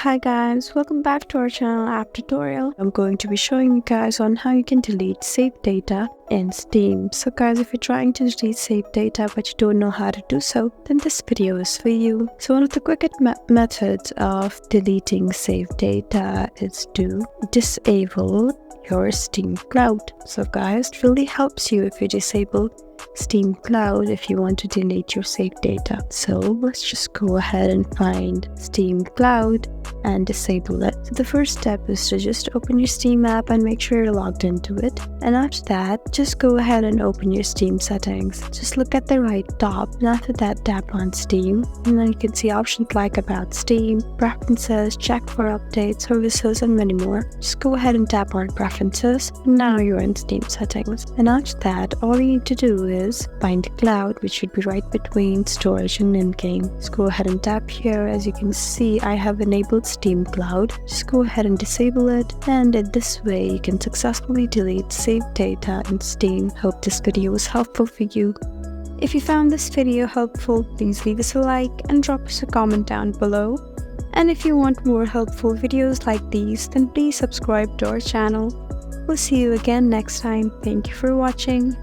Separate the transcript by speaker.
Speaker 1: Hi guys, welcome back to our channel app tutorial. I'm going to be showing you guys on how you can delete saved data in Steam. So guys, if you're trying to delete saved data but you don't know how to do so, then this video is for you. So one of the quickest methods of deleting saved data is to disable your Steam Cloud. So guys, it really helps you if you disable Steam Cloud if you want to delete your saved data. So let's just go ahead and find Steam Cloud and disable it. So the first step is to just open your Steam app and make sure you're logged into it. And after that, just go ahead and open your Steam settings. Just look at the right top, and after that tap on Steam, and then you can see options like About Steam, Preferences, Check for Updates, Services, and many more. Just go ahead and tap on Preferences, and now you're in Steam settings. And after that, all you need to do is find Cloud, which should be right between Storage and In-Game. Just go ahead and tap here. As you can see, I have enabled Steam Cloud. Just go ahead and disable it, and in this way you can successfully delete saved data in Steam. Hope this video was helpful for you. If you found this video helpful, please leave us a like and drop us a comment down below. And if you want more helpful videos like these, then please subscribe to our channel. We'll see you again next time. Thank you for watching.